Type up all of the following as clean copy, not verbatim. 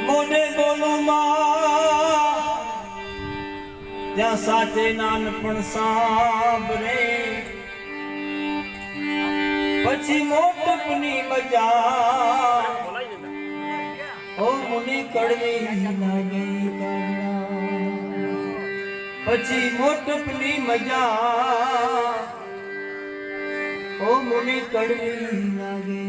મોઢે બોલું ત્યાં સાચે નાનપણ સાંભળે પછી મોટપની મજા ઓ મુનિ કડવી લાગે પછી મોટપની મજા ઓ મુનિ કડવી લાગે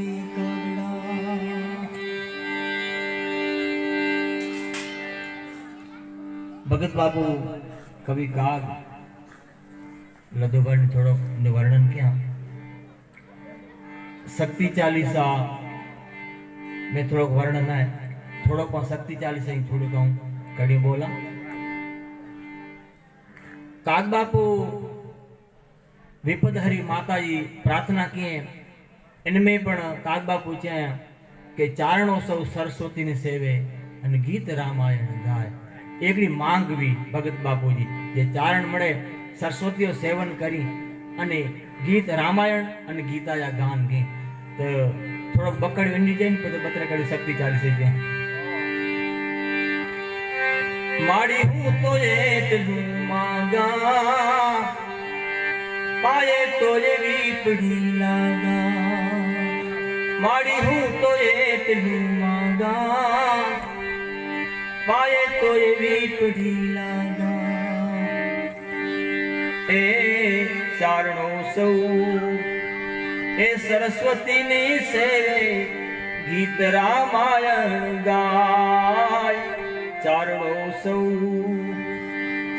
ભગત બાપુ કવિ કાગ લધુબન થોડો વર્ણન क्या शक्ति चालीसा में थोड़ा वर्णन है थोड़ा को शक्ति चालीसा ही थोड़ा कहूँ कड़ी बोला काग बापू विपद हरी माता जी प्रार्थना किए इनमें पण काग बापू चाहे के चारणोत्सव सरस्वती ने सेवे અને ગીત રામાયણ ગાય એકડી માંગવી ભગત બાપુજી જે ચારણ મળે સરસ્વતીઓ સેવન કરી અને ગીત રામાયણ અને ગીતાયા ગાન ગઈ તો થોડો બકડ વેંડી જાય ને પછી પત્રકારી શક્તિ ચાલી છે માડી હું તો એટલું માંગા પાયે તો એવી પડી લાગા માડી હું તો એટલું માંગા पाए तो ये वीपड़ी लागा ए चारणों सौ ए सरस्वती ने सेवे गीत रामायण गाय चारणों सौ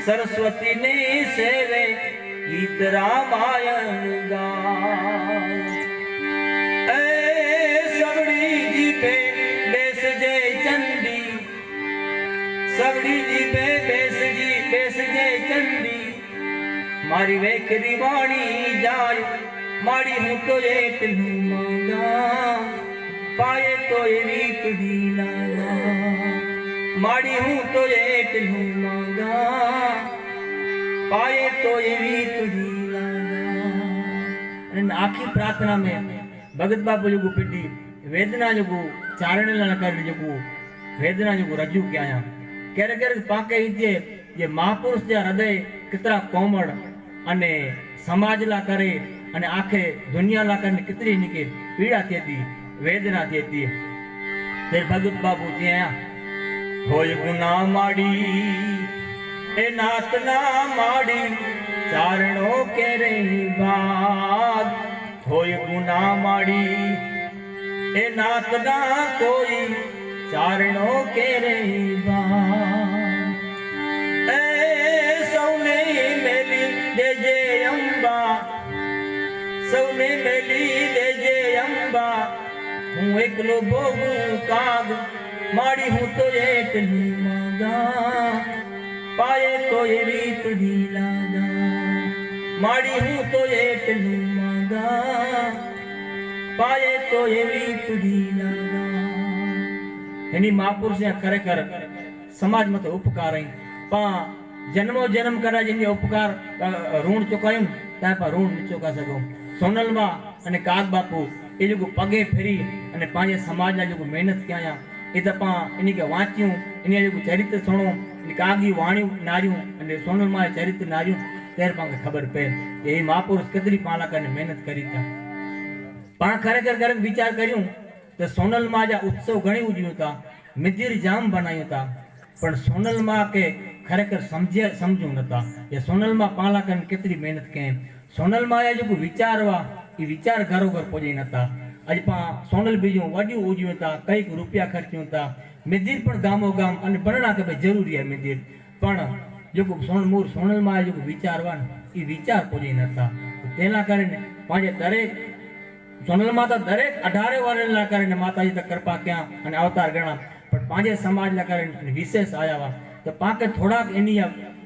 सरस्वती ने सेवे गीत रामायण गाय ए सबड़ी जी पे बेस जय चंडी सबड़ी जी पे बेस जय चंडी मारी वेखरी वाणी जाय मारी हूँ तो એટલું માંગા पाए तो ये वीपड़ी लागा मारी हूँ तो એટલું માંગા पाए तो ये वीपड़ी लागा आखी प्रार्थना में भगत बापू जो पिटी वेदना जो चारण ला कर जो वेदना जो रजू क्या क्यारे क्यारे पाके जे ये महापुरुष जे हृदय कितना कोमल अने समाज ला करे अने आखे दुनिया ला करे कितनी निके पीड़ा थी वेदना थी फिर भगत बाबू जी होय गुना माड़ी ए नाथ ना माड़ी चारणों के रे बाग होय गुना माड़ी ए नाथ ना कोई चारणों के रे सौने मेली दे जे अंबा सौने मेली दे जे अंबा हूँ एकलो भोगू काग माड़ी हूँ तो એટલું માંગા पाए तो ये वीपड़ी लागा माड़ी हूँ तो એટલું માંગા पाए तो ये वीपड़ी लागा એની મહાપુરુષ ખરેખર સમાજ માં તો ઉપકાર પણ જન્મો જન્મ કરા જેની ઉપકાર ઋણ ચુકાયું ત્યાં પણ ઋણ ન ચુકા શકો સોનલમાં અને કાગ બાપુ એ જો પગે ફેરી અને પાંજે સમાજના જો મહેનત ક્યાં એ તો એની કે વાંચ્યું એની જો ચરિત્ર સુણો કાગી વાણ્યું નાર્યું અને સોનલમાં ચરિત્ર નાર્યું ત્યારે પણ ખબર પડે કે એ મહાપુરુષ કેટલી પાલા કરીને મહેનત કરી હતા પણ ખરેખર ખરેખર વિચાર કર્યું तो सोनल में आज उत्सव घणी उजव्यो था मिदिर जाम बनायो था पण सोनल में के खरेखर समझू नता ये सोनल में पाला कन कितनी मेहनत के सोनल में आज जो विचारवा ये विचार घरोघर पहुंची नता आज पा सोनल बीजू वड्यू उजव्यो था कई रुपया खर्च्यो था मिदिर पण गामो गाम अने बरणा के भाई जरूरी है मिदिर पण जो सोनल में जो विचारवा ये विचार पहुंची नता तेना कारण पाजे दरेक सोनल माता दरेक 18 वर्ष ला करे माताजी तक कृपा क्या अने अवतार गणा पण पांजे समाज ला करे विशेष आया वा तो पाके थोड़ा एनी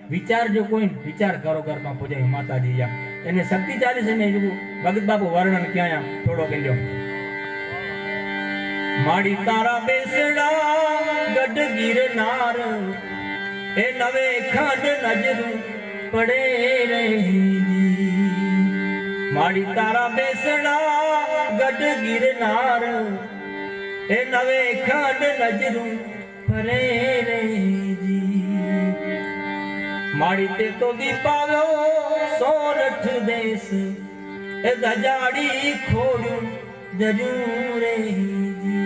विचार जो कोई विचार करो घर में पूजाई माताजी या एने शक्ति चालीस ने जो भगत बापू वर्णन क्या थोड़ो कहो माड़ी तारा बेसड़ा गड गिरनार ए नवे खंड नजर पड़े रही माड़ी तारा बेसड़ा गड गिरनार ए नवे खंड नजरू ફરે રે જી માડી તે તો દીપાવ્યો સોરઠ દેશ એ ગજાડી ખોડ્યું જજુ રે જી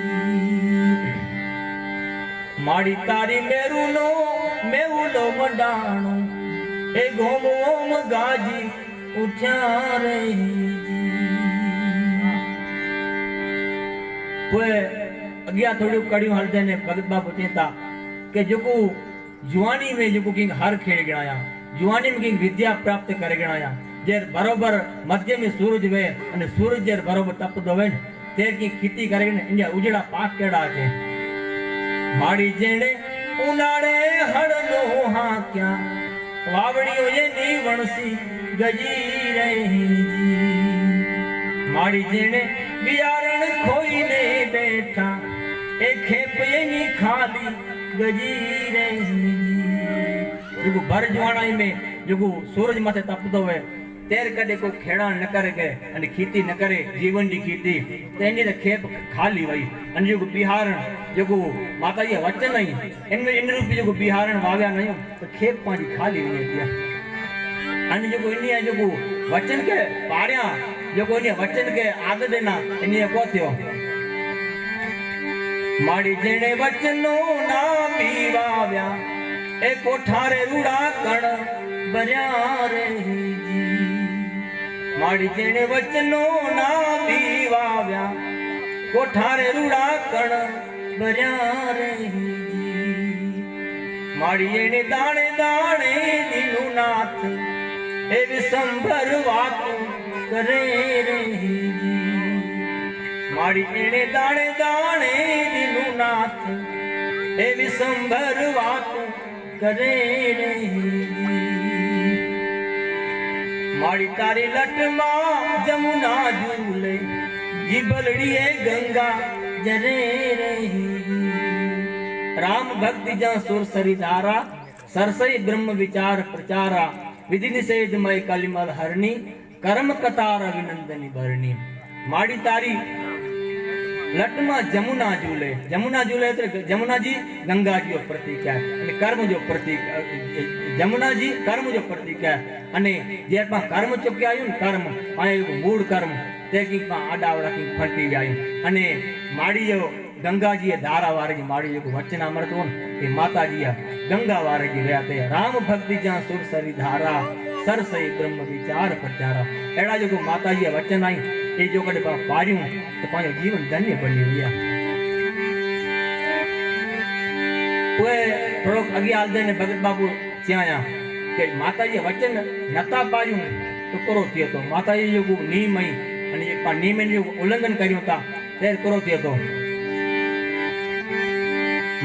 માડી તારી મેરુનો મેવુલો મંડાણો એ ગોમ ઓમ ગાજી ઉઠ્યા રે કોઈ અગિયા થોડું કड़ियों हलदे ने भगत बाबू चेता के जो जुआनी में जो किंग हर खेड़ गणाया जुआनी में किंग विद्या प्राप्त करे गणाया जेर बरोबर मध्य में सूरज वे અને सूरज जेर बरोबर तपदो वे तेर की खेती करे ने इंडिया उजड़ा पाक केड़ा छे माड़ी जेणे उनाड़े हड़नो हा क्या वावड़ियो ये नी वणसी गजी रही जी माड़ी जेणे बियारण खोईने बैठा ए खेप ये नी खाली गजी रही जो भर जवानाई में जो सूरज माथे तपदो वे तेर कदे कोई खेड़ा न करे के અને खेती न करे जीवन दी खेती तेनी तो खेप खाली वई અને जो बिहारण जो माताजी वचन नहीं इन रूपी जो बिहारण वाव्या नहीं तो खेप पानी खाली वई दिया અને जो इनिया जो वचन के पाड़िया जो इनिया वचन के आदत देना इनिया को थियो माड़ी जेणे वचनो ना पीवाव्या ए कोठारे रूड़ा कण बर्या रे जी माड़ी जेणे वचनो ना पीवाव्या कोठारे रूड़ा कण बर्या रे जी माड़ी एने दाणे दाणे दिनु नाथ ए विसंभर वातु करे रे जी माड़ी एने दाणे दाणे दिनु नाथ ए विसंभर वातु करे रे जी माड़ी तारी लट मां जमुना झूले जीबलड़ी गंगा जरे रही राम भक्ति जा सुरसरी धारा सरसई ब्रह्म विचार प्रचारा विधि निषेध मय कलिमल हरणी कर्म कतार अभिनंदनी भरणी माड़ी तारी लटमा जमुना झूले એટલે જમુનાજી ગંગાજીઓ પ્રતીક છે અને કર્મ જો પ્રતીક જમુનાજી કર્મ જો પ્રતીક છે અને જે પણ કર્મ ચૂક્યા આવ્યું ને કર્મ આ મૂળ કર્મ તે કી આડાવડા કી ફંટી આવ્યું અને માડીઓ ગંગાજીએ ધારા વારે માડી જો વચન અમૃત ને એ માતાજીએ ગંગા વારે જી રહ્યા તે રામ ભક્તિ જ્યાં સુરસરી ધારા સરસઈ બ્રહ્મ વિચાર પ્રચારા એડા જો માતાજીએ વચન आई એ જો કડે પાર્યું તો પાછો જીવન ધન્ય બની ગયા કોઈ થોડોક અગી આલદે ને ભગત બાપુ ત્યાં કે માતાજી વચન નતા પાર્યું તો કરો થયો તો માતાજી જો નિયમય અને એક પણ નિયમનું જો ઉલ્લંઘન કર્યું તા તે કરો થયો તો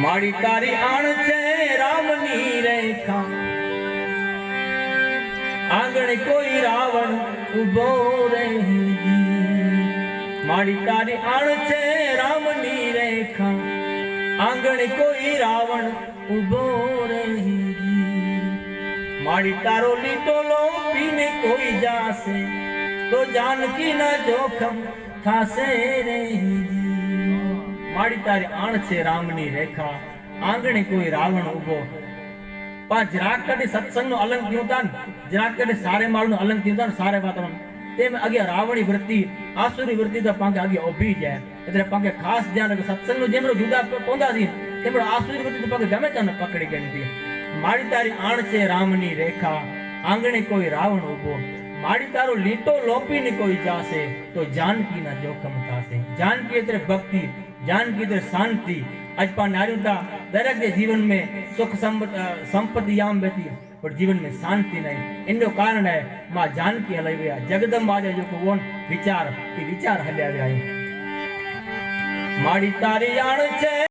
માડી તારી આણ છે રામની રેખા आंगण कोई रावण उभो रही माड़ी तारी आण छे रामनी रेखा आंगण कोई रावण उभो रही माड़ी तारो लीटोलो पीने कोई जासे तो जानकी ना जोखम थासे रही माड़ी तारी आण छे रामनी रेखा आंगण कोई रावण उभो पण જરાક કડે સત્સંગનો અલંક થયો તા જરાક કડે સારે માળનો અલંક થયો તા સારે વાતનો તેમ અગે રાવણી વૃત્તિ આસુરી વૃત્તિ તો પાંકે અગે ઊભી જાય એટલે પાંકે ખાસ ધ્યાન કે સત્સંગનો જેમરો જુદા પોંદા દી તેમરો આસુરી વૃત્તિ તો પાંકે ગમે તને પકડી ગઈ હતી માડી તારી આણ છે રામની રેખા આંગણે કોઈ રાવણ ઊભો માડી તારો લીટો લોપીને કોઈ જાશે તો जानकी ના જોખમ થાશે जानकी એટલે ભક્તિ जानकी એટલે શાંતિ आज पा नारियों दरेक के जीवन में सुख संपत्ति याम बेती पर जीवन में शांति नहीं इनो कारण है मां जानकी हलाई गया जगदम्बा जो को वोन विचार हल्या गया माड़ी तारी आण छे।